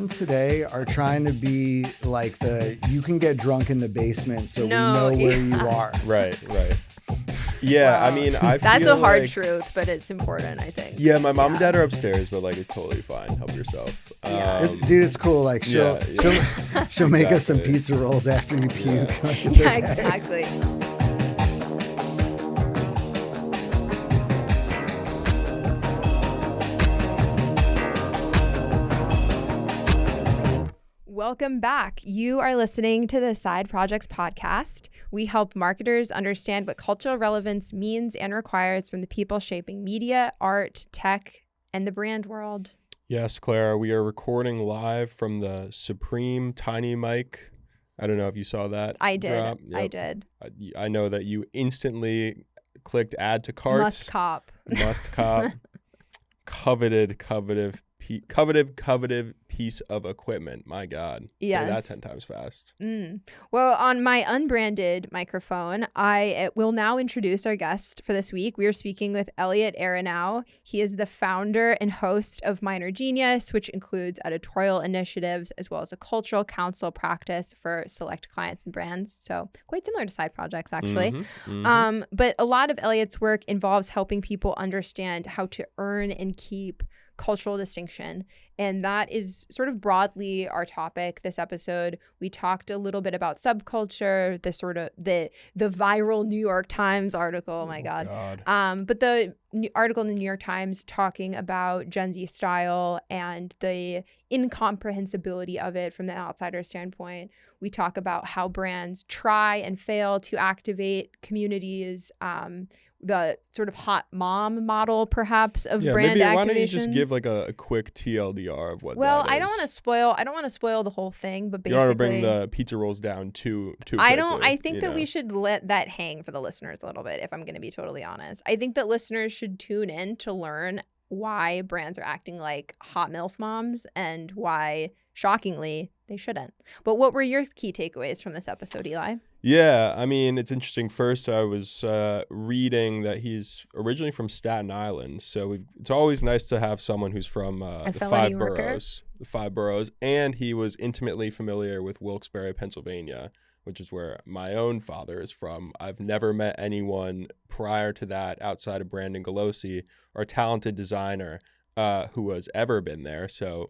brands today are trying to be like you can get drunk in the basement so we know where you are. Right. Yeah, Well, I mean, I that's feel a hard like, truth, but it's important, I think. Yeah, my mom and dad are upstairs, but like it's totally fine. Help yourself. Dude, it's cool. Like she'll make us some Exactly. pizza rolls after you puke. Yeah. Like, it's Yeah, okay. exactly. Welcome back. You are listening to the Side Projects podcast. We help marketers understand what cultural relevance means and requires from the people shaping media, art, tech, and the brand world. Yes, Clara, we are recording live from the Supreme Tiny Mic. I don't know if you saw that. I did. Drop. Yep. I did. I know that you instantly clicked add to cart. Must cop. Coveted piece of equipment. My God. Yes. Say that 10 times fast. Well, on my unbranded microphone, I will now introduce our guest for this week. We are speaking with Elliot Aronow. He is the founder and host of Minor Genius, which includes editorial initiatives as well as a cultural counsel practice for select clients and brands. So quite similar to Side Projects, actually. But a lot of Elliot's work involves helping people understand how to earn and keep cultural distinction. And that is sort of broadly our topic this episode. We talked a little bit about subculture, the sort of the viral New York Times article. Oh my God. But the article in the New York Times talking about Gen Z style and the incomprehensibility of it from the outsider standpoint. We talk about how brands try and fail to activate communities, the sort of hot mom model, perhaps, of brand activations. Why don't you just give like a quick TLDR of what well, that is? I don't want to spoil the whole thing, but You basically, don't want to bring the pizza rolls down too quickly. I think that we should let that hang for the listeners a little bit, if I'm going to be totally honest. I think that listeners should tune in to learn why brands are acting like hot MILF moms and why, shockingly, they shouldn't. But what were your key takeaways from this episode, Eli? Yeah, I mean, it's interesting. First, I was reading that he's originally from Staten Island. So it's always nice to have someone who's from the five boroughs. And he was intimately familiar with Wilkes-Barre, Pennsylvania, which is where my own father is from. I've never met anyone prior to that outside of Brandon Galosi, our talented designer, who has ever been there. So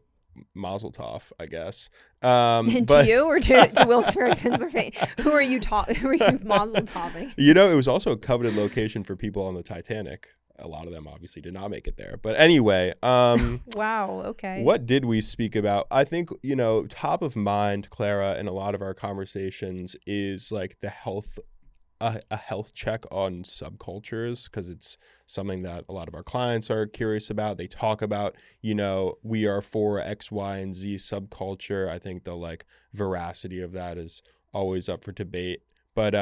mazel tov, I guess. To you or to Wilkes-Barre, Pennsylvania? Who are you mazel toving? You know, it was also a coveted location for people on the Titanic. A lot of them obviously did not make it there. But anyway, wow, okay. What did we speak about? I think, top of mind, Clara, in a lot of our conversations is like the health check on subcultures, because it's something that a lot of our clients are curious about. They talk about, we are for X, Y, and Z subculture. I think the veracity of that is always up for debate. But,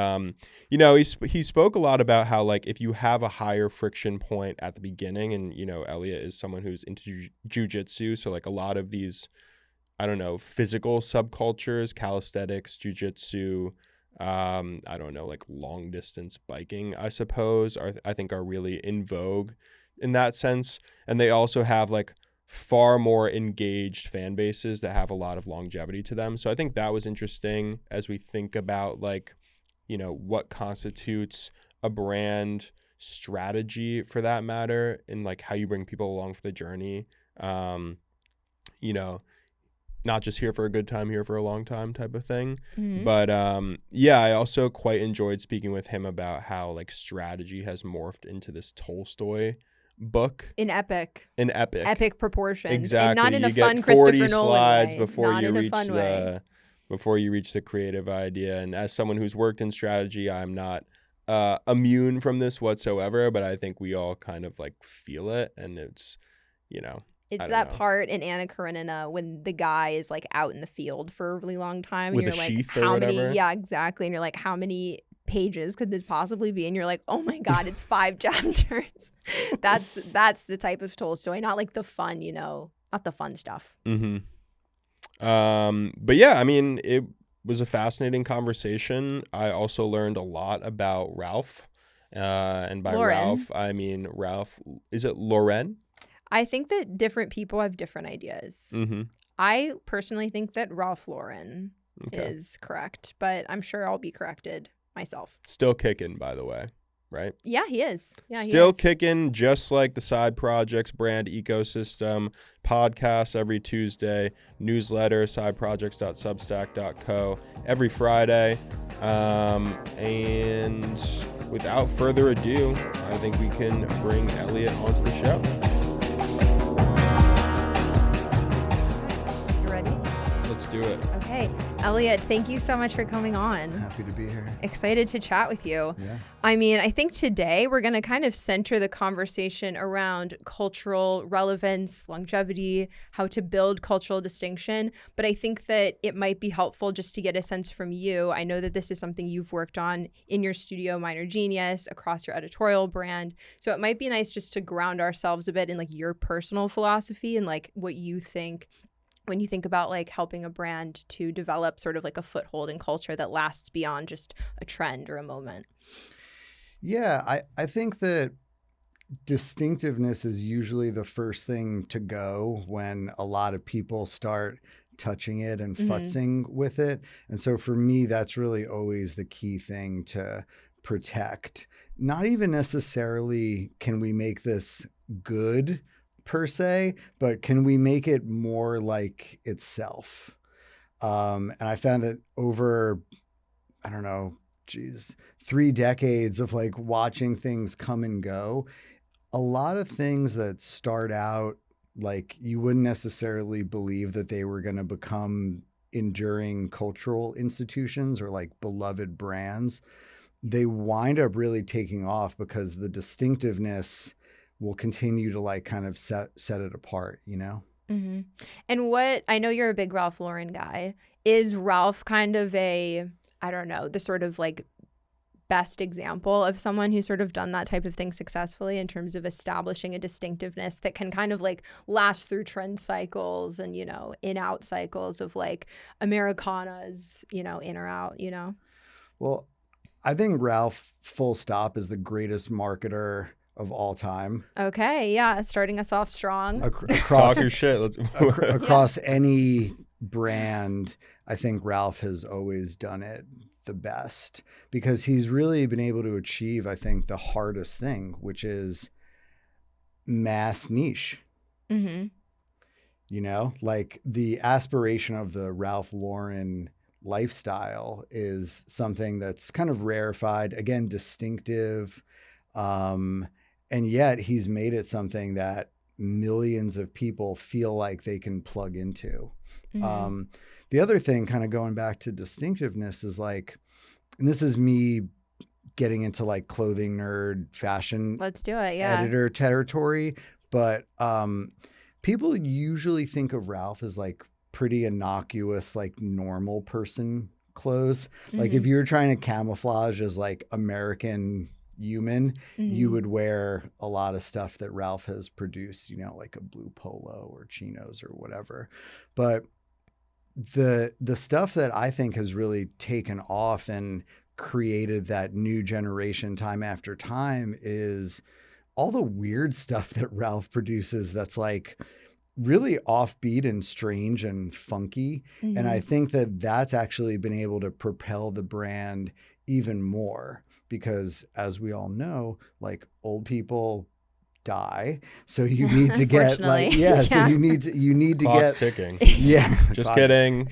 he spoke a lot about how, if you have a higher friction point at the beginning, and, Elliot is someone who's into jujitsu. So, a lot of these, physical subcultures, calisthenics, jujitsu, long distance biking, I suppose, I think are really in vogue in that sense. And they also have, far more engaged fan bases that have a lot of longevity to them. So I think that was interesting as we think about, what constitutes a brand strategy for that matter, and how you bring people along for the journey. Not just here for a good time, here for a long time type of thing. Mm-hmm. But I also quite enjoyed speaking with him about how strategy has morphed into this Tolstoy book. In epic proportions. Exactly. And not in you a get fun 40 Christopher Nolan slides way. before not you in reach a fun way. Before you reach the creative idea. And as someone who's worked in strategy, I'm not immune from this whatsoever, but I think we all kind of feel it, and it's, It's that part in Anna Karenina when the guy is out in the field for a really long time. With and you're a sheath how or many? whatever. Yeah, exactly. And you're like, how many pages could this possibly be? And you're like, oh my God, it's 5 chapters. That's the type of Tolstoy, not the fun, not the fun stuff. Mm-hmm. But yeah, I mean, it was a fascinating conversation. I also learned a lot about Ralph. And by Lauren. Ralph, I mean Ralph. Is it Lauren? I think that different people have different ideas. Mm-hmm. I personally think that Ralph Lauren Okay. is correct, but I'm sure I'll be corrected myself. Still kicking, by the way, right? Yeah, he is. Yeah, Still he is. kicking, just like the side projects brand ecosystem. Podcasts every Tuesday, newsletter, sideprojects.substack.co every Friday. And without further ado, I think we can bring Elliot onto the show. You ready? Let's do it. Okay. Elliot, thank you so much for coming on. Happy to be here. Excited to chat with you. Yeah. I mean, I think today we're going to kind of center the conversation around cultural relevance, longevity, how to build cultural distinction. But I think that it might be helpful just to get a sense from you. I know that this is something you've worked on in your studio, Minor Genius, across your editorial brand. So it might be nice just to ground ourselves a bit in like your personal philosophy and like what you think when you think about like helping a brand to develop sort of like a foothold in culture that lasts beyond just a trend or a moment. Yeah, I think that distinctiveness is usually the first thing to go when a lot of people start touching it and futzing with it. And so for me, that's really always the key thing to protect. Not even necessarily can we make this good per se, but can we make it more like itself? And I found that over, I don't know, 3 decades of like watching things come and go, a lot of things that start out like you wouldn't necessarily believe that they were going to become enduring cultural institutions or like beloved brands, they wind up really taking off because the distinctiveness will continue to like kind of set it apart, you know? Mm-hmm. And what, I know you're a big Ralph Lauren guy. Is Ralph kind of a, I don't know, the sort of like best example of someone who's sort of done that type of thing successfully in terms of establishing a distinctiveness that can kind of like last through trend cycles and, you know, in-out cycles of like Americanas, you know, in or out, you know? Well, I think Ralph, full stop, is the greatest marketer of all time. Okay, yeah, starting us off strong. Across Talk your shit. Let's across any brand, I think Ralph has always done it the best because he's really been able to achieve, I think, the hardest thing, which is mass niche. Mm-hmm. You know, like the aspiration of the Ralph Lauren lifestyle is something that's kind of rarefied, again, distinctive. And yet he's made it something that millions of people feel like they can plug into. Mm-hmm. The other thing, kind of going back to distinctiveness, is like, and this is me getting into like clothing nerd fashion Let's do it, yeah. editor territory, but people usually think of Ralph as like pretty innocuous, like normal person clothes. Mm-hmm. Like if you're trying to camouflage as like American human, you would wear a lot of stuff that Ralph has produced, you know, like a blue polo or chinos or whatever. But the stuff that I think has really taken off and created that new generation time after time is all the weird stuff that Ralph produces that's like really offbeat and strange and funky. Mm-hmm. And I think that that's actually been able to propel the brand even more because, as we all know, like old people die, so you need to get like so you need to Clock's get ticking. Yeah, just kidding.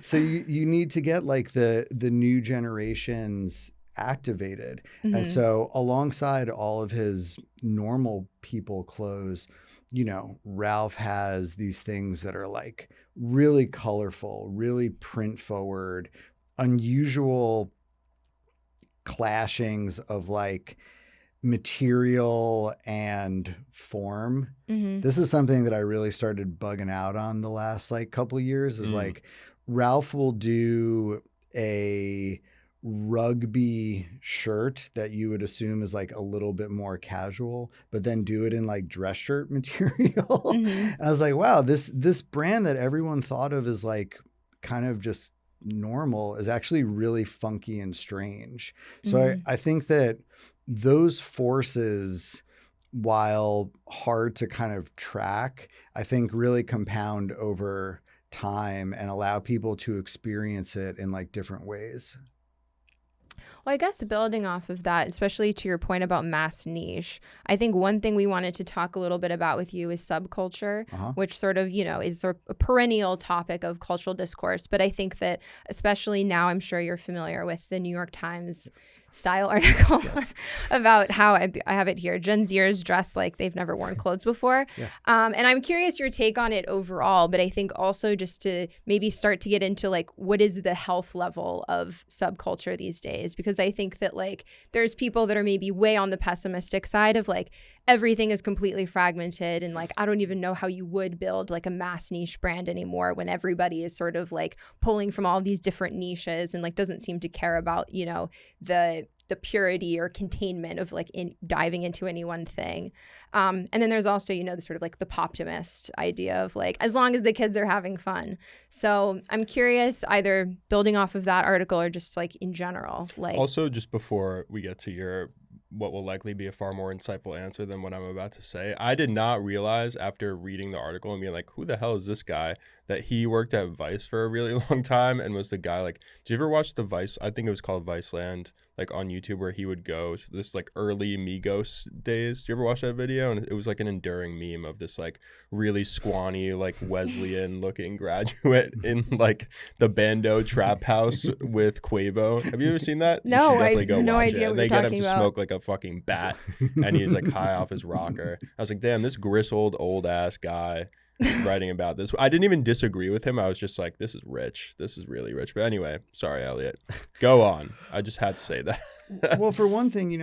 So you need to get like the new generations activated. Mm-hmm. And so alongside all of his normal people clothes, you know, Ralph has these things that are like really colorful, really print forward, unusual clashings of like material and form. Mm-hmm. This is something that I really started bugging out on the last like couple years is like Ralph will do a rugby shirt that you would assume is like a little bit more casual, but then do it in like dress shirt material. Mm-hmm. And I was like, wow, this brand that everyone thought of as like kind of just normal is actually really funky and strange. So I think that those forces while hard to kind of track, I think really compound over time and allow people to experience it in like different ways. Well, I guess building off of that, especially to your point about mass niche, I think one thing we wanted to talk a little bit about with you is subculture, which sort of, is sort of a perennial topic of cultural discourse. But I think that especially now, I'm sure you're familiar with the New York Times style article about how I have it here. Gen Zers dress like they've never worn clothes before. And I'm curious your take on it overall, but I think also just to maybe start to get into like, what is the health level of subculture these days? Because I think that like there's people that are maybe way on the pessimistic side of like everything is completely fragmented and like I don't even know how you would build like a mass niche brand anymore when everybody is sort of like pulling from all these different niches and like doesn't seem to care about the purity or containment of like diving into any one thing. And then there's also, the sort of like the poptimist idea of like, as long as the kids are having fun. So I'm curious, either building off of that article or just like in general. Like, also, just before we get to what will likely be a far more insightful answer than what I'm about to say, I did not realize after reading the article and being like, who the hell is this guy, that he worked at Vice for a really long time and was the guy like, did you ever watch the Vice, I think it was called Viceland, like on YouTube, where he would go this like early Migos days? Do you ever watch that video? And it was like an enduring meme of this like really squawny like Wesleyan looking graduate in like the Bando trap house with Quavo. Have you ever seen that? No, I have no watch idea it. what And they you're get him talking to about. smoke like a fucking bat and he's like high off his rocker. I was like, damn, this gristled old ass guy writing about this. I didn't even disagree with him. I was just like, this is rich. This is really rich. But anyway, sorry, Elliot. Go on. I just had to say that. Well, for one thing,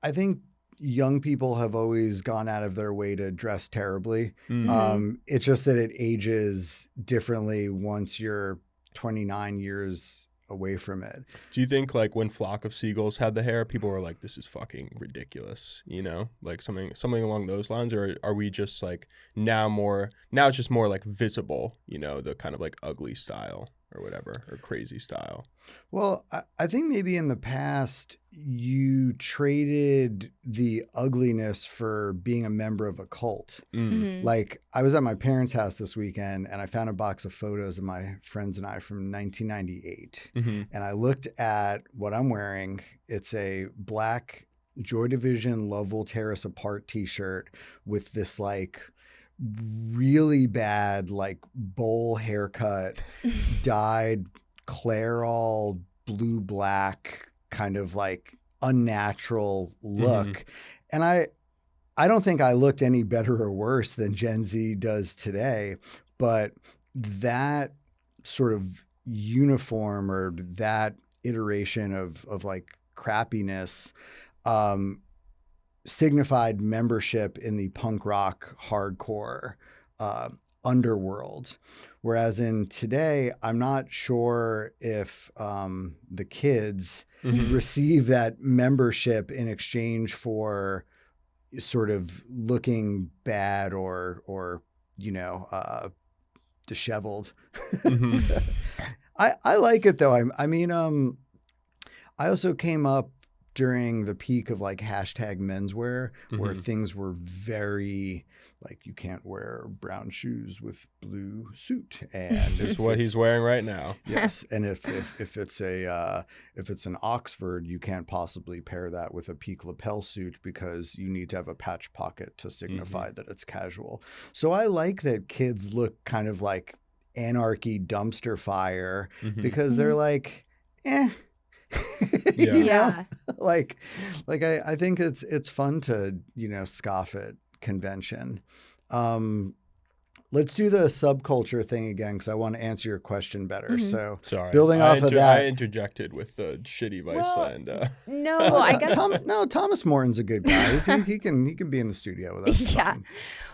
I think young people have always gone out of their way to dress terribly. It's just that it ages differently once you're 29 years away from it. Do you think like when Flock of Seagulls had the hair, people were like, this is fucking ridiculous, like something along those lines? Or are we just like now it's just more like visible, the kind of like ugly style or whatever, or crazy style? Well, I think maybe in the past you traded the ugliness for being a member of a cult. Like I was at my parents' house this weekend and I found a box of photos of my friends and I from 1998. And I looked at what I'm wearing. It's a black Joy Division Love Will Tear Us Apart t-shirt with this like really bad like bowl haircut, dyed Clairol blue black kind of like unnatural look. And I don't think I looked any better or worse than Gen Z does today, but that sort of uniform or that iteration of like crappiness signified membership in the punk rock hardcore underworld. Whereas in today, I'm not sure if the kids receive that membership in exchange for sort of looking bad or disheveled. I like it though. I mean, I also came up during the peak of like hashtag menswear where things were very like, you can't wear brown shoes with blue suit, and it's what he's wearing right now. Yes, and if it's an Oxford, you can't possibly pair that with a peak lapel suit because you need to have a patch pocket to signify that it's casual. So I like that kids look kind of like anarchy dumpster fire because they're like, like I think it's fun to scoff at convention. Let's do the subculture thing again because I want to answer your question better. So sorry, building off of that, I interjected with the shitty Viceland. No, I guess Thomas Morton's a good guy. He can be in the studio with us. Yeah.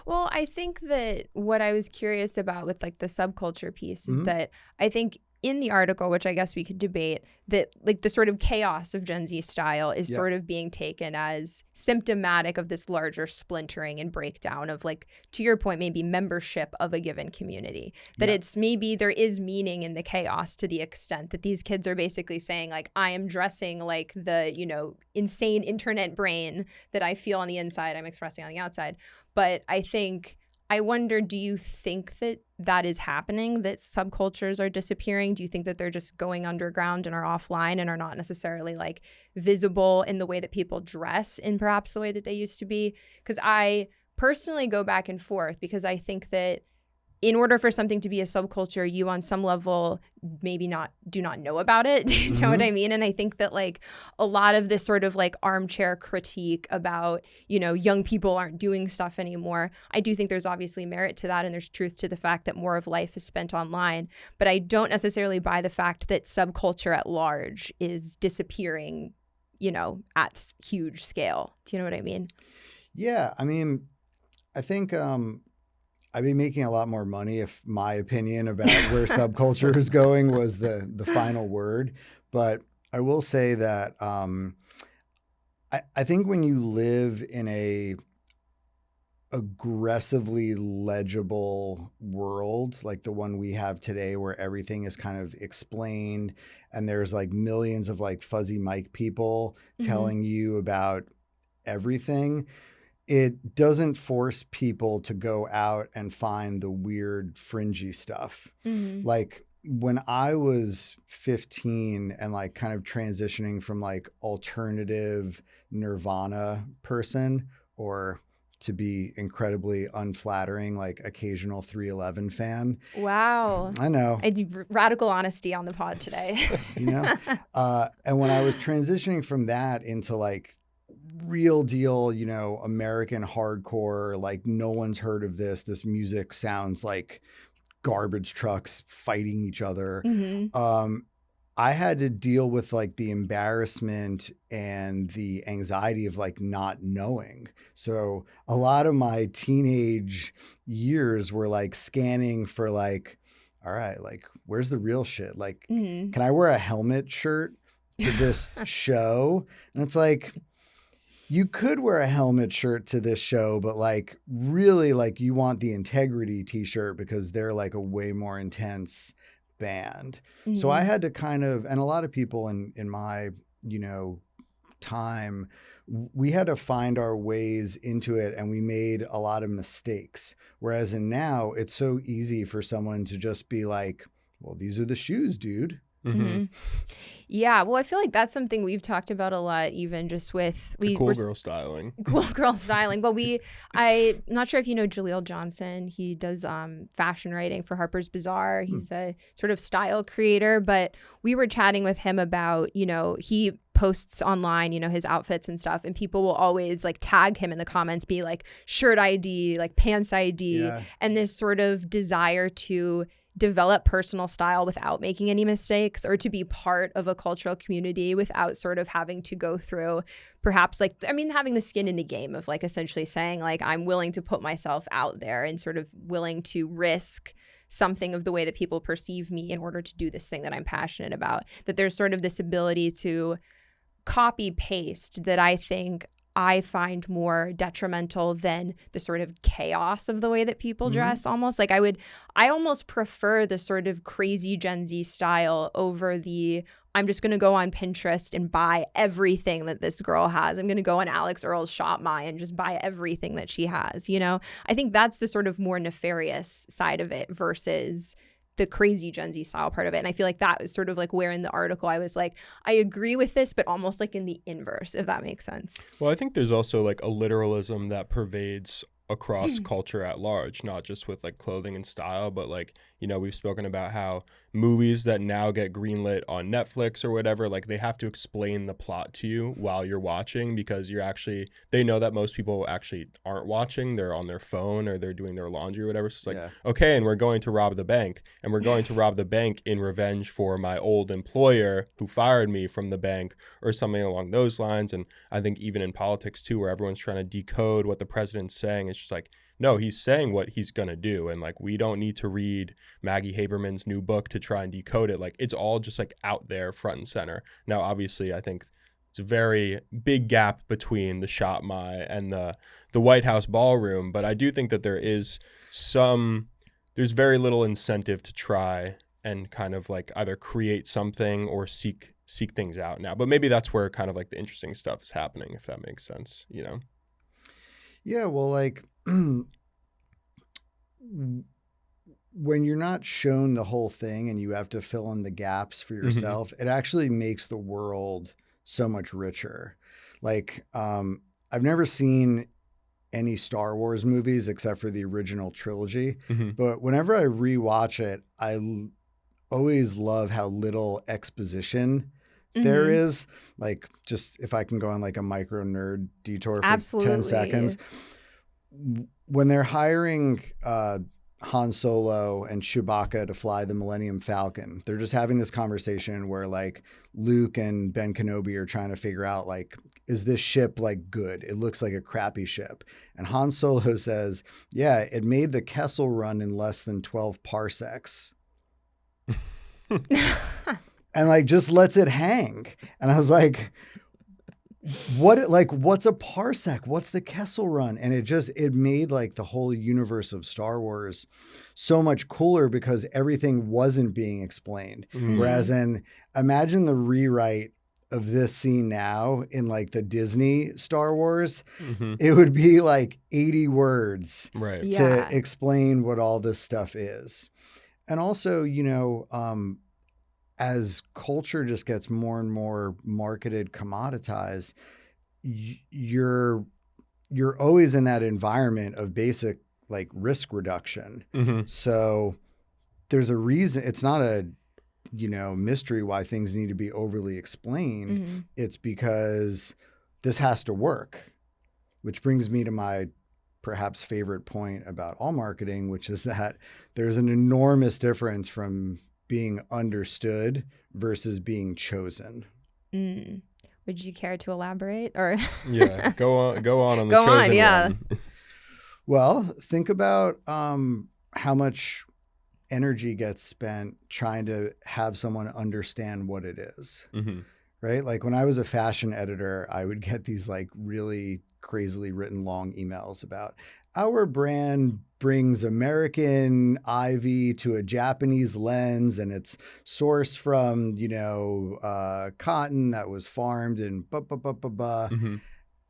Well, I think that what I was curious about with like the subculture piece is that I think in the article, which I guess we could debate, that like the sort of chaos of Gen Z style is sort of being taken as symptomatic of this larger splintering and breakdown of, like, to your point, maybe membership of a given community. That it's maybe there is meaning in the chaos to the extent that these kids are basically saying, like, I am dressing like the, you know, insane internet brain that I feel on the inside, I'm expressing on the outside. But I wonder, do you think that that is happening, that subcultures are disappearing? Do you think that they're just going underground and are offline and are not necessarily like visible in the way that people dress in perhaps the way that they used to be? Because I personally go back and forth, because I think that in order for something to be a subculture, you on some level maybe do not know about it. Do you know what I mean? And I think that like a lot of this sort of like armchair critique about, you know, young people aren't doing stuff anymore, I do think there's obviously merit to that, and there's truth to the fact that more of life is spent online. But I don't necessarily buy the fact that subculture at large is disappearing, you know, at huge scale. Do you know what I mean? Yeah, I mean, I think I'd be making a lot more money if my opinion about where subculture is going was the final word. But I will say that I think when you live in a aggressively legible world like the one we have today, where everything is kind of explained and there's like millions of like fuzzy mic people telling you about everything, it doesn't force people to go out and find the weird fringy stuff. Like when I was 15 and like kind of transitioning from like alternative Nirvana person, or to be incredibly unflattering, like occasional 311 fan. Wow. I know. I do radical honesty on the pod today. You know? And when I was transitioning from that into like real deal, you know, American hardcore, like no one's heard of this music sounds like garbage trucks fighting each other. I had to deal with like the embarrassment and the anxiety of like not knowing. So a lot of my teenage years were like scanning for like, all right, like where's the real shit? Like, can I wear a helmet shirt to this show? And it's like, you could wear a helmet shirt to this show, but like really like you want the Integrity t-shirt because they're like a way more intense band. So I had to kind of, and a lot of people in my, you know, time, we had to find our ways into it, and we made a lot of mistakes. Whereas in now, it's so easy for someone to just be like, well, these are the shoes, dude. Yeah, well, I feel like that's something we've talked about a lot, even just with cool girl styling. Cool girl styling. Well, I'm not sure if you know Jaleel Johnson. He does fashion writing for Harper's Bazaar. He's a sort of style creator, but we were chatting with him about, you know, he posts online, you know, his outfits and stuff, and people will always like tag him in the comments, be like shirt ID, like pants ID, and this sort of desire to develop personal style without making any mistakes, or to be part of a cultural community without sort of having to go through perhaps like, I mean, having the skin in the game of like essentially saying like, I'm willing to put myself out there and sort of willing to risk something of the way that people perceive me in order to do this thing that I'm passionate about. That there's sort of this ability to copy paste that I think I find more detrimental than the sort of chaos of the way that people dress. Almost like I almost prefer the sort of crazy Gen Z style over the, I'm just going to go on Pinterest and buy everything that this girl has. I'm going to go on Alex Earl's Shop My and just buy everything that she has. You know, I think that's the sort of more nefarious side of it versus the crazy Gen Z style part of it. And I feel like that was sort of like where in the article I was like, I agree with this, but almost like in the inverse, if that makes sense. Well, I think there's also like a literalism that pervades across culture at large, not just with like clothing and style, but like, you know, we've spoken about how movies that now get greenlit on Netflix or whatever, like they have to explain the plot to you while you're watching, because they know that most people actually aren't watching. They're on their phone or they're doing their laundry or whatever. So it's like, okay, and we're going to rob the bank, and we're going to rob the bank in revenge for my old employer who fired me from the bank, or something along those lines. And I think even in politics too, where everyone's trying to decode what the president's saying, it's just like, no, he's saying what he's going to do. And like, we don't need to read Maggie Haberman's new book to try and decode it. Like, it's all just like out there front and center. Now, obviously, I think it's a very big gap between the Shop My and the White House ballroom. But I do think that there's very little incentive to try and kind of like either create something or seek things out now. But maybe that's where kind of like the interesting stuff is happening, if that makes sense, you know? Yeah, well, like when you're not shown the whole thing and you have to fill in the gaps for yourself, it actually makes the world so much richer. Like, I've never seen any Star Wars movies except for the original trilogy, but whenever I rewatch it, I always love how little exposition there is. Like, just if I can go on like a micro nerd detour for 10 seconds. When they're hiring Han Solo and Chewbacca to fly the Millennium Falcon, they're just having this conversation where like Luke and Ben Kenobi are trying to figure out like, is this ship like good? It looks like a crappy ship. And Han Solo says, yeah, it made the Kessel Run in less than 12 parsecs. And like just lets it hang. And I was like, what's a parsec? What's the Kessel Run? And it made like the whole universe of Star Wars so much cooler because everything wasn't being explained. Whereas imagine the rewrite of this scene now in like the Disney Star Wars, it would be like 80 words to explain what all this stuff is. And also, you know, as culture just gets more and more marketed, commoditized, you're always in that environment of basic like risk reduction. So there's a reason. It's not a, you know, mystery why things need to be overly explained. It's because this has to work, which brings me to my perhaps favorite point about all marketing, which is that there's an enormous difference from being understood versus being chosen. Would you care to elaborate or? Yeah, go on the chosen one. Well, think about how much energy gets spent trying to have someone understand what it is, right? Like when I was a fashion editor, I would get these like really crazily written long emails about our brand brings American ivy to a Japanese lens and it's sourced from, you know, cotton that was farmed in And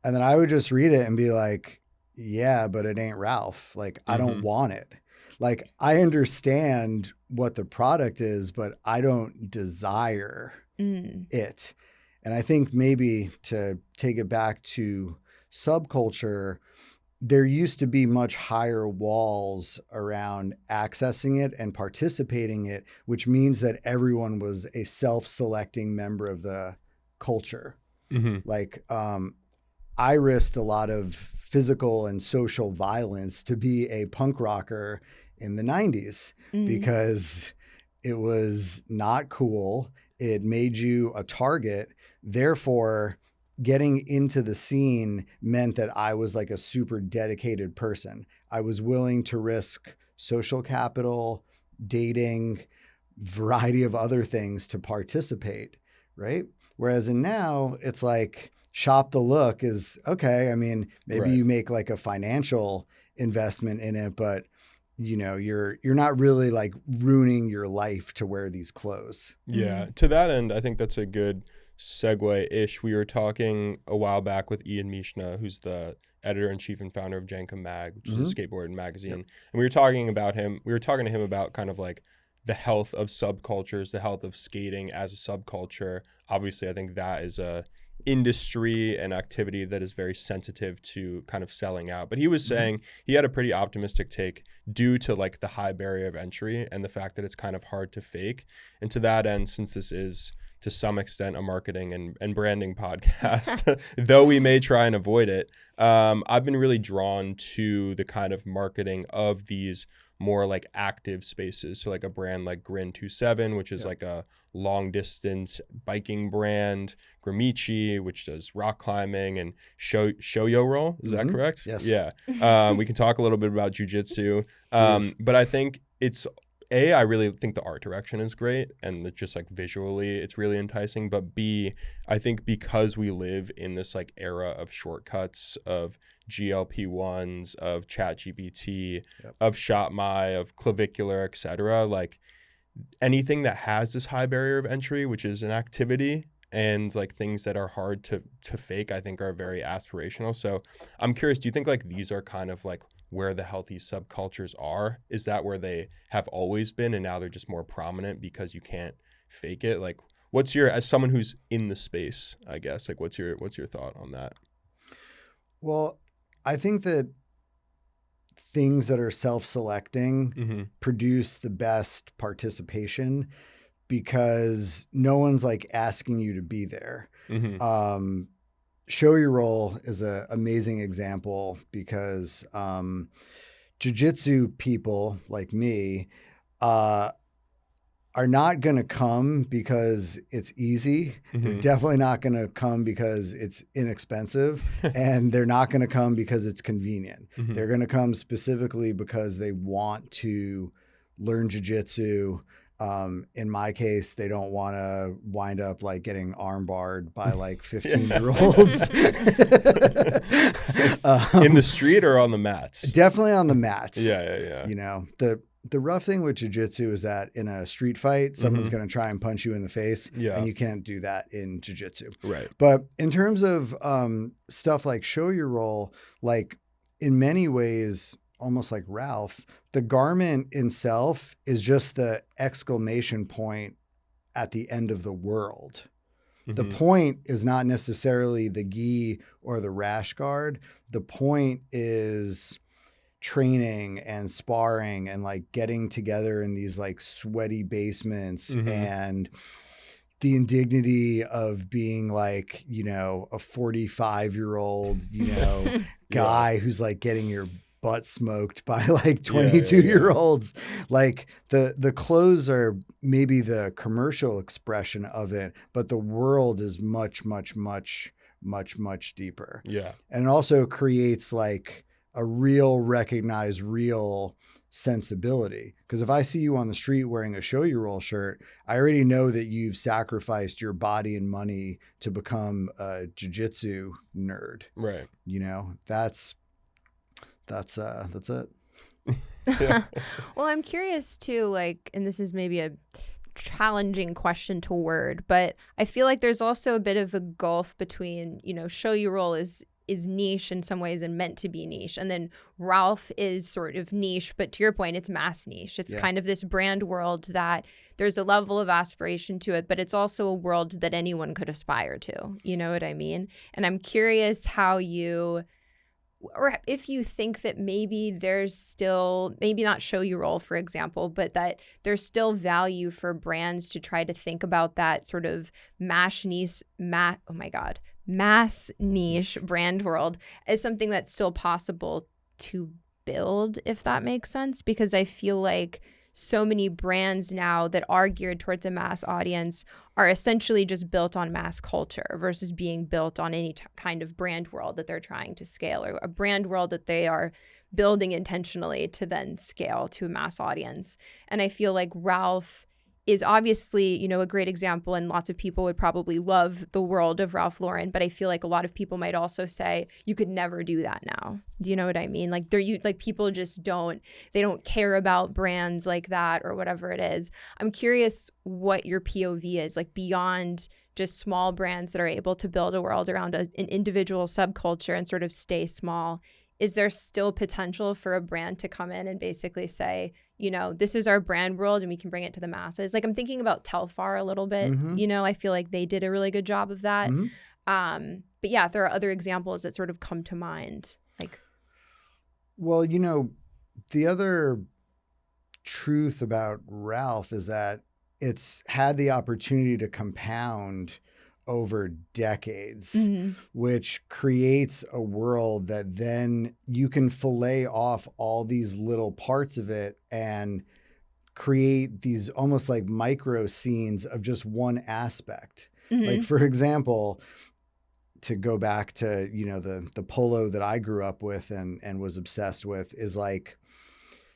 then I would just read it and be like, yeah, but it ain't Ralph. Like, I don't want it. Like, I understand what the product is, but I don't desire it. And I think maybe to take it back to subculture, there used to be much higher walls around accessing it and participating in it, which means that everyone was a self-selecting member of the culture. Like, I risked a lot of physical and social violence to be a punk rocker in the 90s because it was not cool. It made you a target. Therefore, getting into the scene meant that I was like a super dedicated person. I was willing to risk social capital, dating, variety of other things to participate, right? Whereas in now, it's like shop the look is okay. I mean, maybe you make like a financial investment in it, but you know, you're not really like ruining your life to wear these clothes. Yeah. To that end, I think that's a good segue-ish. We were talking a while back with Ian Mishna, who's the editor-in-chief and founder of Jenkem Mag, which is a skateboarding magazine. And we were talking to him about kind of like the health of subcultures, the health of skating as a subculture. Obviously, I think that is a industry and activity that is very sensitive to kind of selling out. But he was saying he had a pretty optimistic take due to like the high barrier of entry and the fact that it's kind of hard to fake. And to that end, since this is to some extent a marketing and branding podcast, though we may try and avoid it, I've been really drawn to the kind of marketing of these more like active spaces. So like a brand like Grin 27, which is like a long distance biking brand, Gramici, which does rock climbing, and Shoyo Roll. Is that correct? Yes. Yeah. We can talk a little bit about jujitsu. Please. But I think I really think the art direction is great, and just like visually it's really enticing. But B, I think because we live in this like era of shortcuts, of GLP-1s, of ChatGPT, of ShopMy, of clavicular, etc., like anything that has this high barrier of entry, which is an activity, and like things that are hard to fake, I think are very aspirational. So I'm curious, do you think like these are kind of like where the healthy subcultures are? Is that where they have always been and now they're just more prominent because you can't fake it? Like as someone who's in the space, I guess, like what's your thought on that? Well, I think that things that are self-selecting produce the best participation because no one's like asking you to be there. Show Your Roll is an amazing example because jiu-jitsu people like me are not going to come because it's easy. They're definitely not going to come because it's inexpensive, and they're not going to come because it's convenient. They're going to come specifically because they want to learn jiu-jitsu. In my case, they don't want to wind up like getting armbarred by like 15-year-olds. In the street or on the mats? Definitely on the mats. Yeah. You know, the rough thing with jiu-jitsu is that in a street fight, someone's going to try and punch you in the face, and you can't do that in jiu-jitsu. Right. But in terms of stuff like Show Your Roll, like in many ways, almost like Ralph, the garment itself is just the exclamation point at the end of the world. The point is not necessarily the gi or the rash guard. The point is training and sparring and like getting together in these like sweaty basements and the indignity of being like, you know, a 45-year-old, you know, guy who's like getting your butt smoked by like 22-year-olds. Like the clothes are maybe the commercial expression of it, but the world is much, much, much, much, much deeper. Yeah. And it also creates like a real recognized real sensibility. Because if I see you on the street wearing a Show Your Roll shirt, I already know that you've sacrificed your body and money to become a jiu-jitsu nerd. Right. You know, that's it. Well, I'm curious too, like, and this is maybe a challenging question to word, but I feel like there's also a bit of a gulf between, you know, Show Your Roll is niche in some ways and meant to be niche, and then Ralph is sort of niche, but to your point, it's mass niche. It's kind of this brand world that there's a level of aspiration to it, but it's also a world that anyone could aspire to. You know what I mean? And I'm curious how you, or if you think that maybe there's still, maybe not Show Your Roll, for example, but that there's still value for brands to try to think about that sort of mass niche brand world as something that's still possible to build, if that makes sense. Because I feel like so many brands now that are geared towards a mass audience are essentially just built on mass culture versus being built on any kind of brand world that they're trying to scale, or a brand world that they are building intentionally to then scale to a mass audience. And I feel like Ralph is obviously, you know, a great example, and lots of people would probably love the world of Ralph Lauren, but I feel like a lot of people might also say you could never do that now. Do you know what I mean? Like people just don't care about brands like that or whatever it is. I'm curious what your POV is, like beyond just small brands that are able to build a world around an individual subculture and sort of stay small. Is there still potential for a brand to come in and basically say, you know, this is our brand world and we can bring it to the masses? Like, I'm thinking about Telfar a little bit. You know, I feel like they did a really good job of that. But yeah, there are other examples that sort of come to mind. Like, well, you know, the other truth about Ralph is that it's had the opportunity to compound over decades, Mhm. which creates a world that then you can fillet off all these little parts of it and create these almost like micro scenes of just one aspect. Like, Mhm. for example, to go back to, the polo that I grew up with and was obsessed with is like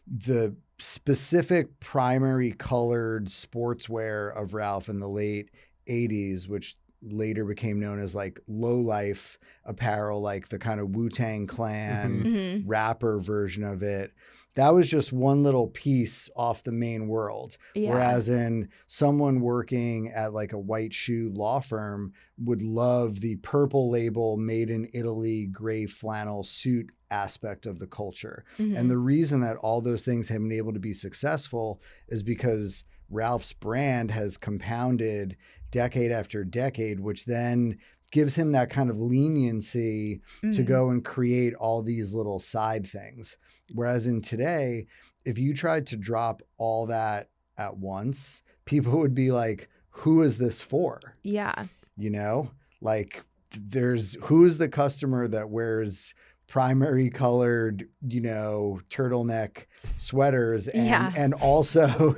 the specific primary colored sportswear of Ralph in the late 80s, which later became known as like low life apparel, like the kind of Wu-Tang Clan Mhm. rapper version of it. That was just one little piece off the main world. Yeah. Whereas in someone working at like a white shoe law firm would love the purple label made in Italy gray flannel suit aspect of the culture. Mhm. And the reason that all those things have been able to be successful is because Ralph's brand has compounded decade after decade, which then gives him that kind of leniency to Mhm. go and create all these little side things. Whereas in today, if you tried to drop all that at once, people would be like, who is this for? Yeah. Like who is the customer that wears primary colored, turtleneck sweaters and also,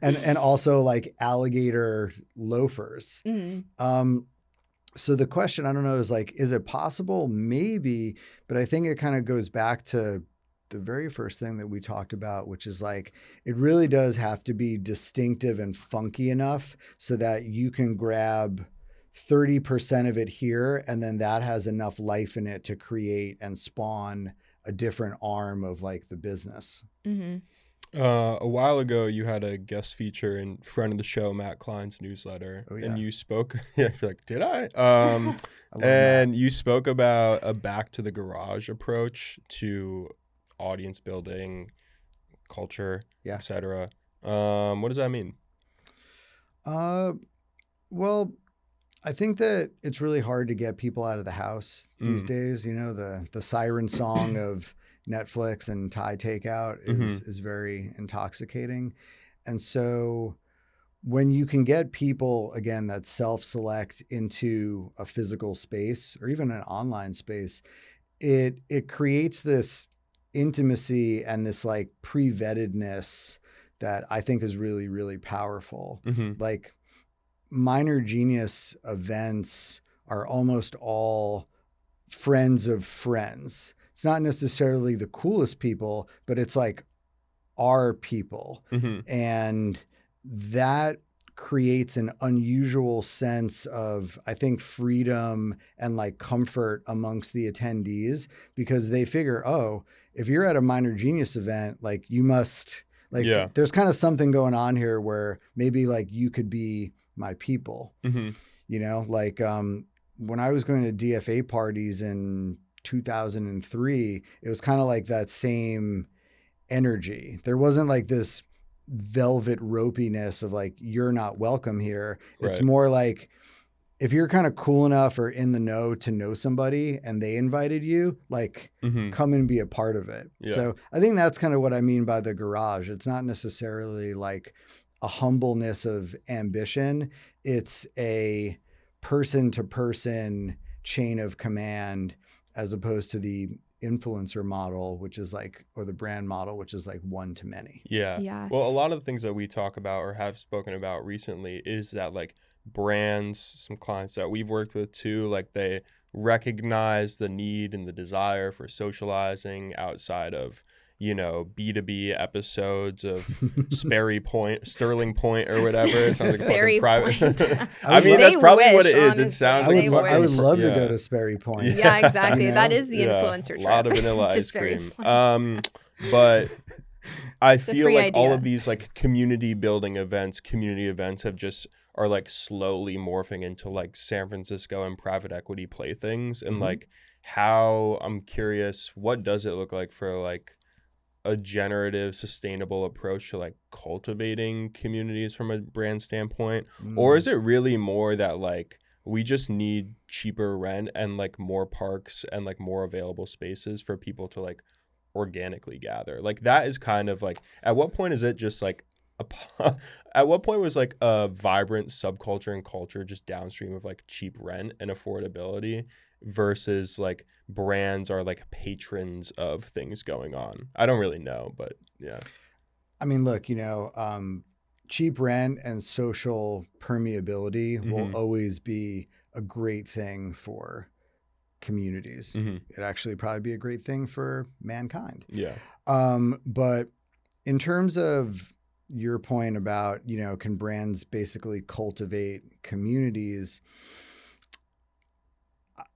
and also like alligator loafers. Mhm. So the question, I don't know, is like, is it possible? Maybe, but I think it kind of goes back to the very first thing that we talked about, which is like, it really does have to be distinctive and funky enough so that you can grab 30% of it here, and then that has enough life in it to create and spawn a different arm of like the business. Mhm. A while ago, you had a guest feature in friend of the show, Matt Klein's newsletter, Oh, yeah. and you spoke. Yeah, you're like, did I? I love And Matt. you spoke about a back to the garage approach to audience building, culture, Yeah. etc. What does that mean? Well, I think that it's really hard to get people out of the house these days. The siren song of Netflix and Thai takeout is very intoxicating. And so when you can get people, again, that self-select into a physical space or even an online space, it creates this intimacy and this like pre-vettedness that I think is really, really powerful. Like, minor genius events are almost all friends of friends. It's not necessarily the coolest people, but it's like our people. And that creates an unusual sense of, I think, freedom and like comfort amongst the attendees, because they figure, oh, if you're at a minor genius event, like you must, like, there's kind of something going on here where maybe like you could be my people. Like when I was going to DFA parties in 2003, it was kind of like that same energy. There wasn't like this velvet ropiness of like, you're not welcome here. It's more like, if you're kind of cool enough or in the know to know somebody and they invited you, like, come and be a part of it. So I think that's kind of what I mean by the garage. It's not necessarily like a humbleness of ambition. It's a person to person chain of command, as opposed to the influencer model, which is like, or the brand model, which is like one to many. Yeah. Well, a lot of the things that we talk about or have spoken about recently is that like brands, some clients that we've worked with too, like they recognize the need and the desire for socializing outside of, B2B episodes of Sterling Point or whatever. It sounds like Sperry a fucking private. Point. I mean, that's probably what it is. Honestly. It sounds I like I would love to go to Sperry Point. Yeah, exactly. That is the influencer trip. A lot of vanilla to ice Sperry cream. Point. But I a feel free like all idea. of these like community building events, community events are like slowly morphing into like San Francisco and private equity playthings. And like I'm curious, what does it look like for like a generative, sustainable approach to like cultivating communities from a brand standpoint? Or is it really more that like we just need cheaper rent and like more parks and like more available spaces for people to like organically gather? Like that is kind of like, at what point is it just like at what point was like a vibrant subculture and culture just downstream of like cheap rent and affordability versus like brands are like patrons of things going on? I don't really know, but yeah. I mean, look, cheap rent and social permeability will always be a great thing for communities. It'd actually probably be a great thing for mankind. Yeah. But in terms of your point about, can brands basically cultivate communities?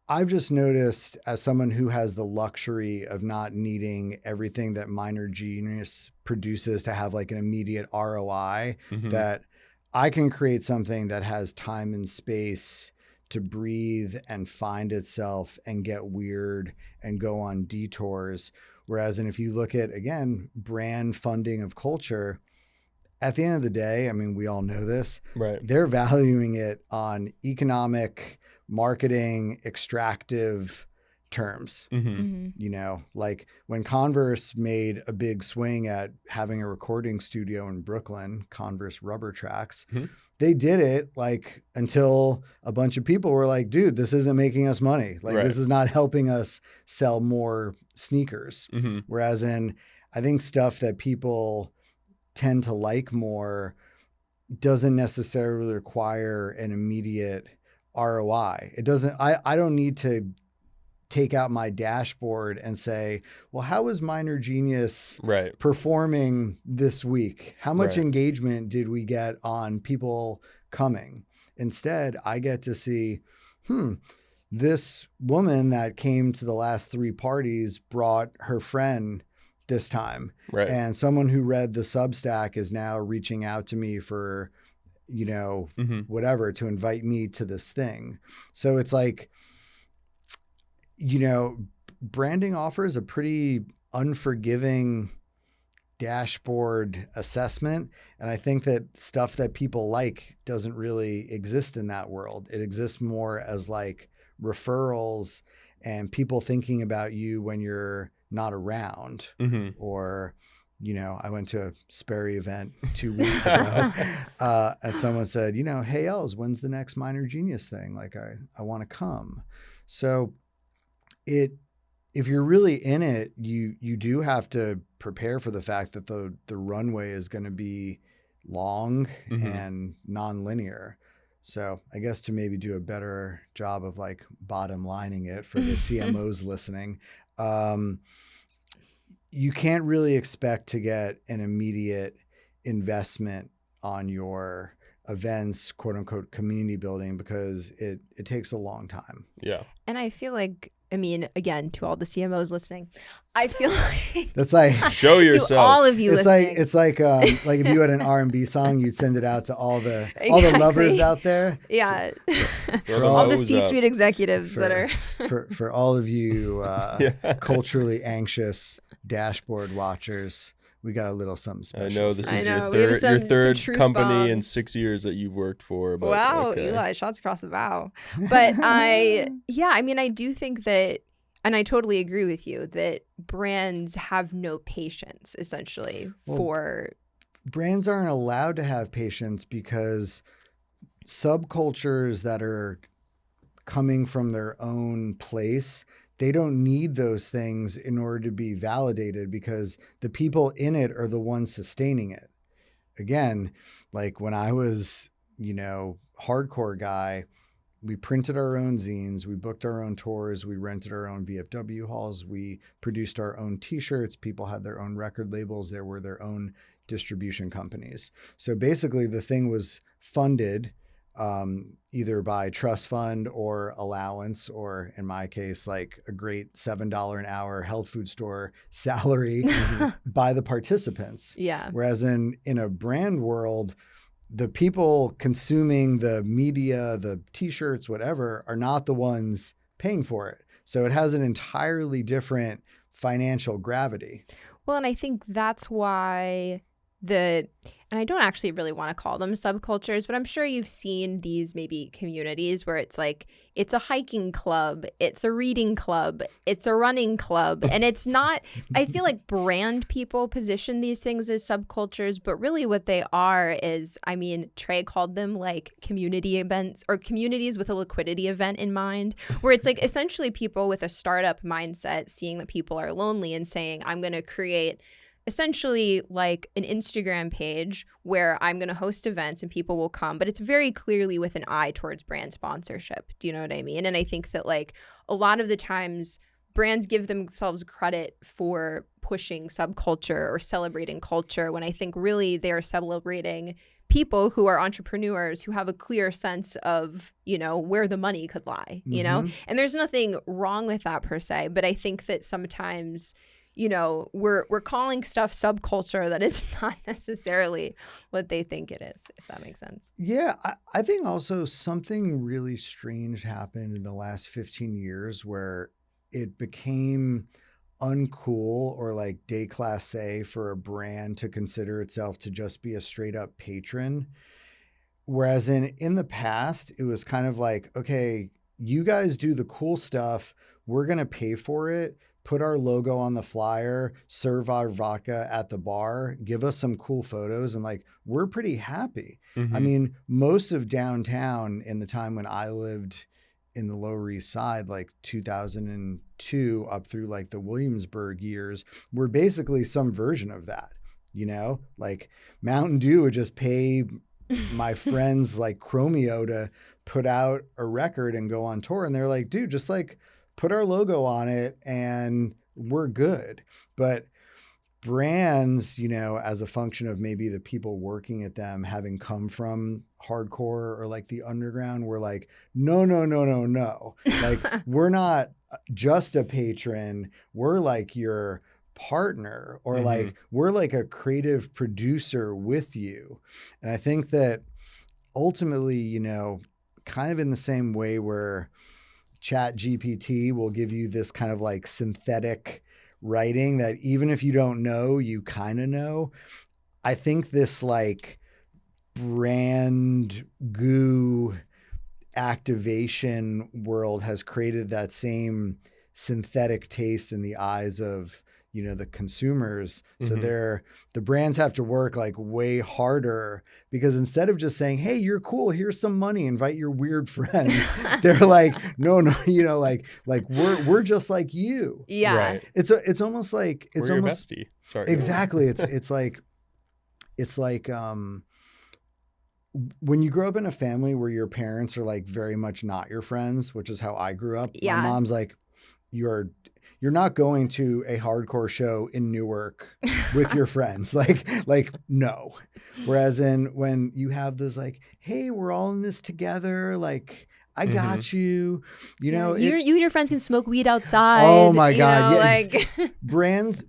I've just noticed, as someone who has the luxury of not needing everything that Minor Genius produces to have like an immediate ROI, that I can create something that has time and space to breathe and find itself and get weird and go on detours. Whereas, and if you look at, again, brand funding of culture, at the end of the day, I mean, we all know this, right? They're valuing it on economic, marketing, extractive terms. Like when Converse made a big swing at having a recording studio in Brooklyn, Converse Rubber Tracks, they did it like until a bunch of people were like, dude, this isn't making us money. Like this is not helping us sell more sneakers. Whereas I think stuff that people tend to like more doesn't necessarily require an immediate ROI. It doesn't, I don't need to take out my dashboard and say, well, how is Minor Genius performing this week? How much engagement did we get on people coming? Instead, I get to see, this woman that came to the last 3 parties brought her friend this time. And someone who read the Substack is now reaching out to me for, whatever, to invite me to this thing. So it's like, branding offers a pretty unforgiving dashboard assessment. And I think that stuff that people like doesn't really exist in that world. It exists more as like referrals and people thinking about you when you're not around. Or, I went to a Sperry event 2 weeks ago and someone said, hey, Els, when's the next Minor Genius thing? Like, I want to come. So if you're really in it, you do have to prepare for the fact that the runway is going to be long and non-linear. So I guess to maybe do a better job of like bottom lining it for the CMOs listening, you can't really expect to get an immediate investment on your events, quote unquote, community building, because it takes a long time. Yeah. And I feel like, I mean, again, to all the CMOs listening, I feel like that's like show yourself. To all of you listening. It's like if you had an R&B song, you'd send it out to all the lovers out there. Yeah. So, all the C-suite executives that are for all of you culturally anxious dashboard watchers. We got a little something special. I know this is your third company in 6 years that you've worked for. But wow, okay. Eli, shots across the bow. But I do think that, and I totally agree with you, that brands have no patience, essentially, for... Brands aren't allowed to have patience because subcultures that are coming from their own place, they don't need those things in order to be validated because the people in it are the ones sustaining it. Again, like when I was, hardcore guy, we printed our own zines, we booked our own tours, we rented our own VFW halls, we produced our own t-shirts, people had their own record labels, there were their own distribution companies. So basically the thing was funded either by trust fund or allowance, or in my case, like a great $7 an hour health food store salary by the participants. Yeah. Whereas in a brand world, the people consuming the media, the t-shirts, whatever, are not the ones paying for it. So it has an entirely different financial gravity. Well, and I think that's why and and I don't actually really want to call them subcultures, but I'm sure you've seen these maybe communities where it's like, it's a hiking club, it's a reading club, it's a running club. And it's not, I feel like brand people position these things as subcultures, but really what they are is, I mean, Trey called them like community events or communities with a liquidity event in mind, where it's like essentially people with a startup mindset seeing that people are lonely and saying, I'm going to create essentially like an Instagram page where I'm going to host events and people will come, but it's very clearly with an eye towards brand sponsorship. Do you know what I mean? And I think that like a lot of the times brands give themselves credit for pushing subculture or celebrating culture when I think really they're celebrating people who are entrepreneurs who have a clear sense of, you know, where the money could lie, you know? And there's nothing wrong with that per se, but I think that sometimes, you know, we're calling stuff subculture that is not necessarily what they think it is, if that makes sense. Yeah, I think also something really strange happened in the last 15 years where it became uncool or like déclassé for a brand to consider itself to just be a straight up patron. Whereas in the past, it was kind of like, okay, you guys do the cool stuff. We're going to pay for it. Put our logo on the flyer, serve our vodka at the bar, give us some cool photos, and like, we're pretty happy. I mean, most of downtown in the time when I lived in the Lower East Side, like 2002 up through like the Williamsburg years, were basically some version of that, you know? Like Mountain Dew would just pay my friends like Chromeo to put out a record and go on tour. And they're like, dude, just like, put our logo on it and we're good. But brands, you know, as a function of maybe the people working at them having come from hardcore or like the underground, were like, no. Like, we're not just a patron. We're like your partner, or like, we're like a creative producer with you. And I think that ultimately, you know, kind of in the same way where Chat GPT will give you this kind of like synthetic writing that even if you don't know, you kind of know. I think this like brand goo activation world has created that same synthetic taste in the eyes of, you know, the consumers. So the brands have to work like way harder, because instead of just saying, hey, you're cool, here's some money, invite your weird friends, they're like, no, you know, like we're just like you. Yeah. Right. It's almost like We're your bestie. Sorry. Exactly. It's like when you grow up in a family where your parents are like very much not your friends, which is how I grew up. Yeah. My mom's like, you're not going to a hardcore show in Newark with your friends. Like no. Whereas when you have those like, hey, we're all in this together. Like, I got you. You know, you and your friends can smoke weed outside. Oh my God. Know, yeah. like... Brands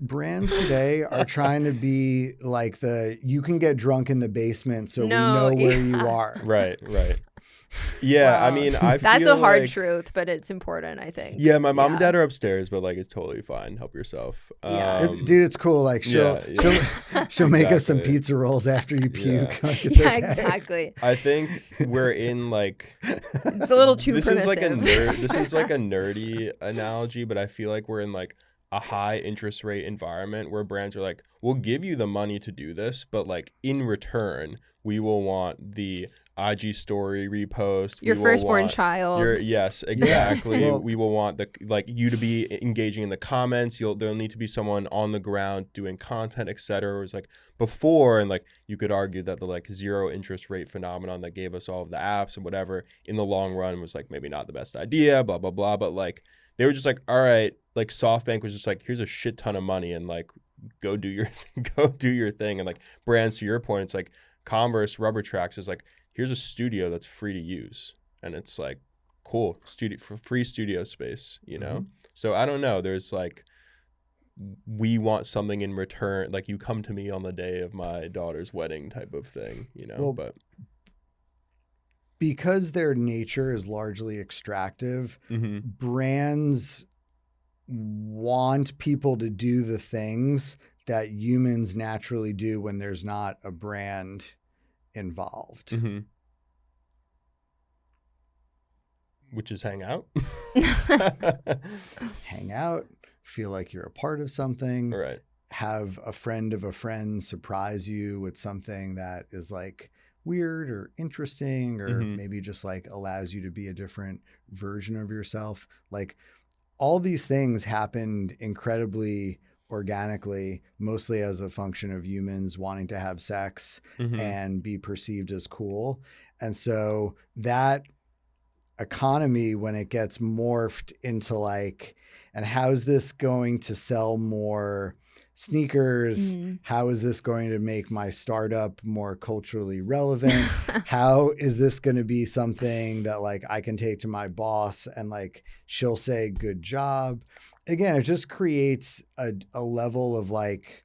today are trying to be like you can get drunk in the basement so we know where you are. Right. Yeah, Well, I mean, I feel that's a hard like, truth, but it's important, I think. Yeah, my mom and dad are upstairs, but like it's totally fine. Help yourself. Yeah. Dude, it's cool. Like she'll make us some pizza rolls after you puke. Like, it's okay. Exactly. I think we're in like it's a little too this permissive. This is like a nerdy analogy, but I feel like we're in like a high interest rate environment where brands are like, we'll give you the money to do this, but like in return, we will want the IG story repost. Your firstborn child. Yes, exactly. Yeah. Well, we will want you to be engaging in the comments. There'll need to be someone on the ground doing content, etc. It was like before, and like you could argue that the like zero interest rate phenomenon that gave us all of the apps and whatever in the long run was like maybe not the best idea, blah blah blah. But like they were just like, all right, like SoftBank was just like, here's a shit ton of money and like go do your thing. And like brands, to your point, it's like Converse, Rubber Tracks is like, here's a studio that's free to use, and it's like cool studio for free studio space, you know. So I don't know, there's like, we want something in return, like you come to me on the day of my daughter's wedding type of thing, you know. Well, but because their nature is largely extractive, brands want people to do the things that humans naturally do when there's not a brand involved. Mm-hmm. Which is hang out. Hang out, feel like you're a part of something, Right. have a friend of a friend surprise you with something that is like weird or interesting, or maybe just like allows you to be a different version of yourself. Like all these things happened incredibly organically, mostly as a function of humans wanting to have sex and be perceived as cool. And so that economy, when it gets morphed into like, and how's this going to sell more sneakers? How is this going to make my startup more culturally relevant? How is this going to be something that like I can take to my boss and like she'll say good job? Again, it just creates a level of like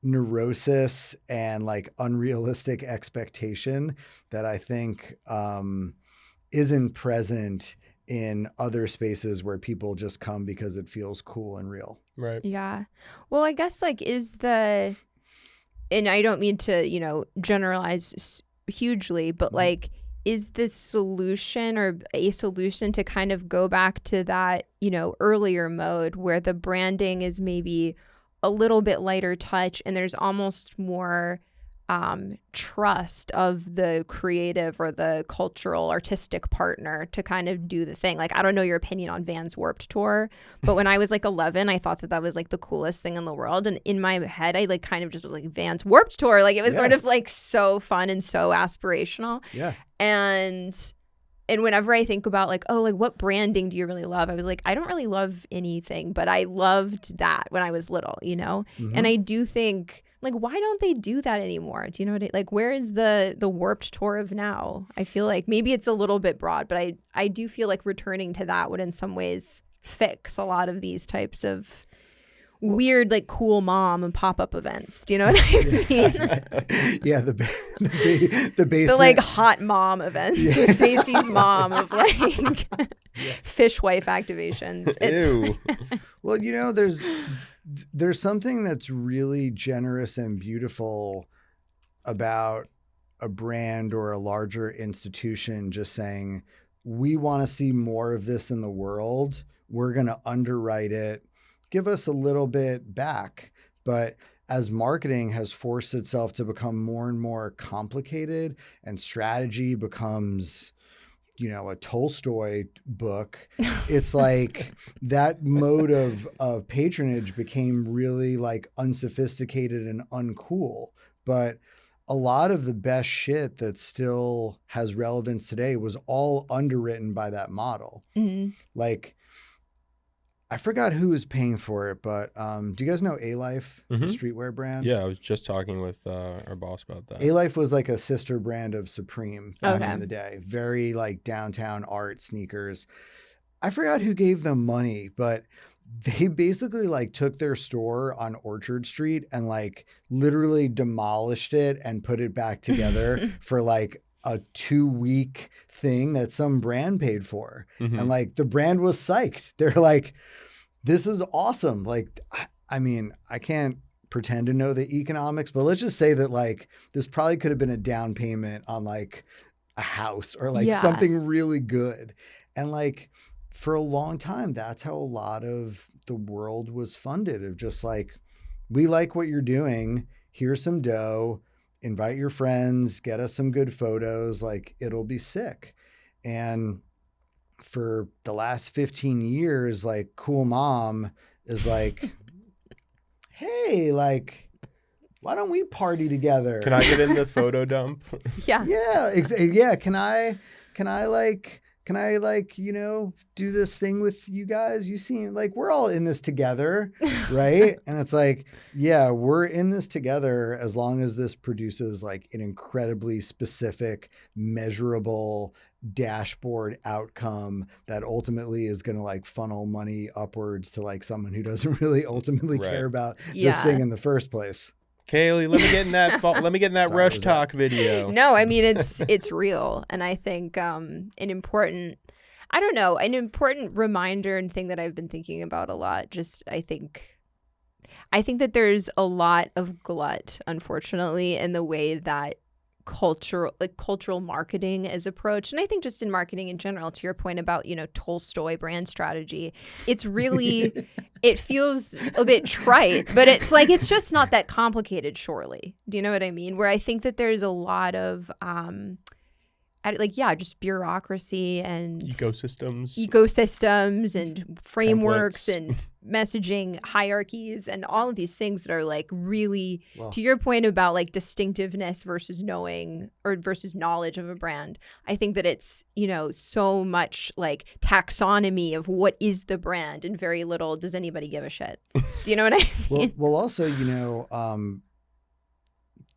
neurosis and like unrealistic expectation that I think isn't present in other spaces where people just come because it feels cool and real. Right. Yeah. Well, I guess like and I don't mean to, generalize hugely, but like, is the solution or a solution to kind of go back to that, earlier mode where the branding is maybe a little bit lighter touch and there's almost more trust of the creative or the cultural artistic partner to kind of do the thing. Like, I don't know your opinion on Vans Warped Tour, but when I was like 11, I thought that was like the coolest thing in the world. And in my head, I like kind of just was like Vans Warped Tour. Like it was sort of like so fun and so aspirational. Yeah. And whenever I think about like, oh, like what branding do you really love? I was like, I don't really love anything, but I loved that when I was little, And I do think like, why don't they do that anymore? Do you know what like, where is the Warped Tour of now? I feel like maybe it's a little bit broad, but I do feel like returning to that would in some ways fix a lot of these types of weird, like cool mom and pop-up events. Do you know what I mean? Yeah, the basement. The like hot mom events. Yeah. Stacey's mom of like fishwife activations. Ew. Well, there's something that's really generous and beautiful about a brand or a larger institution just saying, we want to see more of this in the world. We're going to underwrite it. Give us a little bit back. But as marketing has forced itself to become more and more complicated and strategy becomes, a Tolstoy book, it's like that mode of patronage became really like unsophisticated and uncool. But a lot of the best shit that still has relevance today was all underwritten by that model. Like, I forgot who was paying for it, but do you guys know A-Life, the streetwear brand? Yeah, I was just talking with our boss about that. A-Life was like a sister brand of Supreme back in the day. Very like downtown art sneakers. I forgot who gave them money, but they basically like took their store on Orchard Street and like literally demolished it and put it back together for like a 2-week thing that some brand paid for. And like the brand was psyched. They're like, this is awesome. Like, I mean, I can't pretend to know the economics, but let's just say that like this probably could have been a down payment on like a house or like something really good. And like for a long time, that's how a lot of the world was funded, of just like, we like what you're doing. Here's some dough. Invite your friends, get us some good photos, like it'll be sick. And for the last 15 years, like cool mom is like, hey, like, why don't we party together? Can I get in the photo dump? Yeah. Yeah. Can I do this thing with you guys? You seem like we're all in this together, right? And it's like, yeah, we're in this together as long as this produces like an incredibly specific, measurable dashboard outcome that ultimately is going to like funnel money upwards to like someone who doesn't really ultimately care about this thing in the first place. Kaylee, let me get in that. Let me get in that Sorry, Rush Talk video. No, I mean it's real, and I think an important reminder and thing that I've been thinking about a lot. Just I think I think that there's a lot of glut, unfortunately, in the way that cultural marketing is approached. And I think just in marketing in general, to your point about, Tolstoy brand strategy, it's really, it feels a bit trite, but it's like, it's just not that complicated, surely. Do you know what I mean? Where I think that there's a lot of, just bureaucracy and ecosystems and frameworks templates. and messaging hierarchies and all of these things that are like really, to your point about like distinctiveness versus knowing or versus knowledge of a brand. I think that it's, so much like taxonomy of what is the brand and very little does anybody give a shit. Do you know what I mean? Well, also,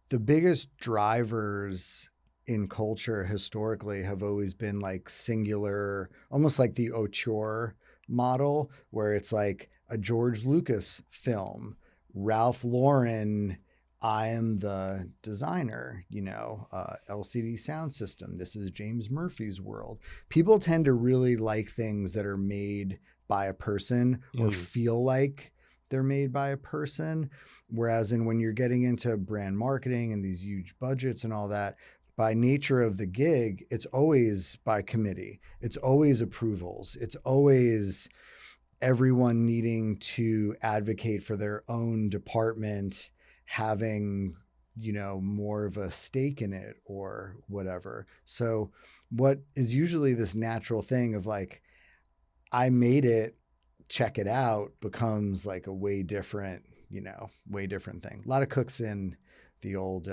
the biggest drivers in culture historically have always been like singular, almost like the auteur model, where it's like a George Lucas film, Ralph Lauren, I am the designer, LCD sound system. This is James Murphy's world. People tend to really like things that are made by a person or feel like they're made by a person. Whereas when you're getting into brand marketing and these huge budgets and all that, by nature of the gig, it's always by committee. It's always approvals. It's always everyone needing to advocate for their own department, having, more of a stake in it or whatever. So what is usually this natural thing of like, I made it, check it out, becomes like a way different thing. A lot of cooks in the old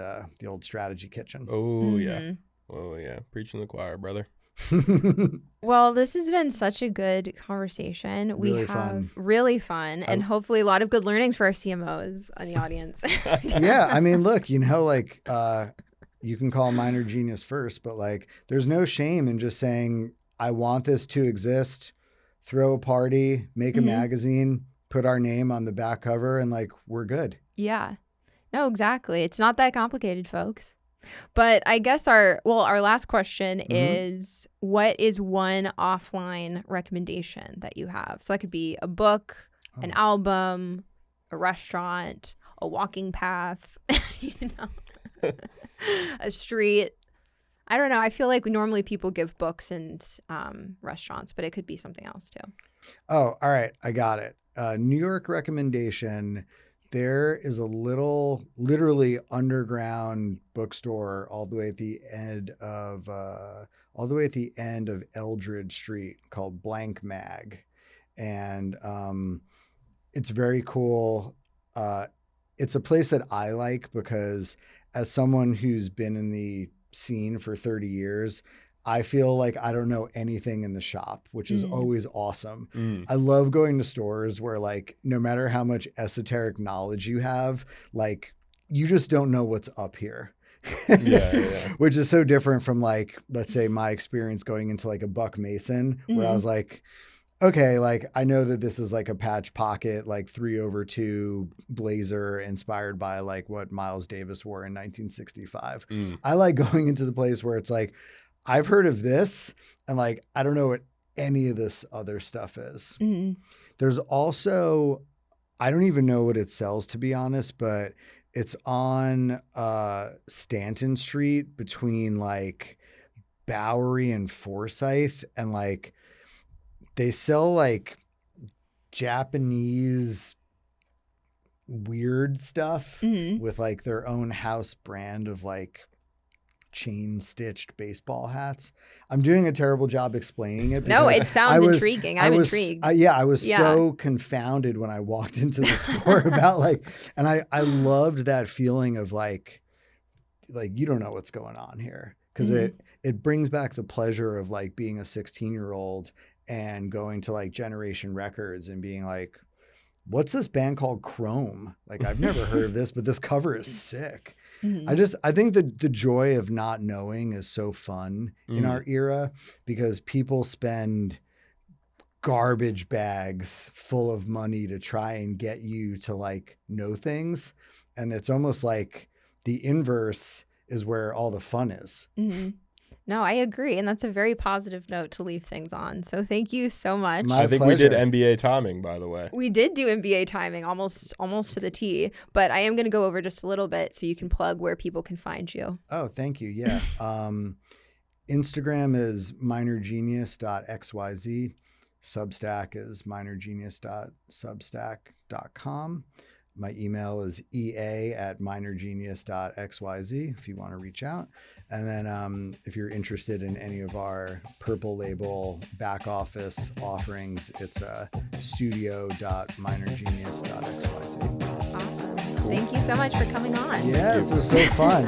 strategy kitchen. Oh yeah. Oh yeah. Preaching the choir, brother. Well, this has been such a good conversation. Really fun and hopefully a lot of good learnings for our CMOs in the audience. Yeah. I mean, look, you can call minor genius first, but like there's no shame in just saying, I want this to exist, throw a party, make a magazine, put our name on the back cover, and like, we're good. Yeah. No, exactly. It's not that complicated, folks. But I guess our last question is, what is one offline recommendation that you have? So that could be a book, an album, a restaurant, a walking path, a street. I don't know. I feel like normally people give books and restaurants, but it could be something else too. Oh, all right. I got it. New York recommendation. There is a literally underground bookstore all the way at the end of Eldridge Street called Blank Mag, and it's very cool. It's a place that I like because as someone who's been in the scene for 30 years, I feel like I don't know anything in the shop, which is always awesome. I love going to stores where like, no matter how much esoteric knowledge you have, like you just don't know what's up here. Yeah. Which is so different from like, let's say my experience going into like a Buck Mason where I was like, okay, like I know that this is like a patch pocket, like 3/2 blazer inspired by like what Miles Davis wore in 1965. I like going into the place where it's like, I've heard of this and like, I don't know what any of this other stuff is. There's also, I don't even know what it sells, to be honest, but it's on Stanton Street between like Bowery and Forsyth. And like, they sell like Japanese weird stuff with like their own house brand of like chain stitched baseball hats. I'm doing a terrible job explaining it. No, it sounds intriguing. I'm intrigued. I was so confounded when I walked into the store about like, and I loved that feeling of like you don't know what's going on here. Cause it brings back the pleasure of like being a 16-year-old and going to like Generation Records and being like, what's this band called Chrome? Like, I've never heard of this, but this cover is sick. I think that the joy of not knowing is so fun in our era because people spend garbage bags full of money to try and get you to like know things. And it's almost like the inverse is where all the fun is. No, I agree. And that's a very positive note to leave things on. So thank you so much. My I think we did pleasure. NBA timing, by the way. We did do MBA timing almost to the T, but I am going to go over just a little bit so you can plug where people can find you. Oh, thank you. Yeah. Instagram is minorgenius.xyz. Substack is minorgenius.substack.com. My email is ea@minorgenius.xyz if you want to reach out. And then if you're interested in any of our Purple Label back office offerings, it's studio.minorgenius.xyz. Awesome. Thank you so much for coming on. Yeah, this was so fun.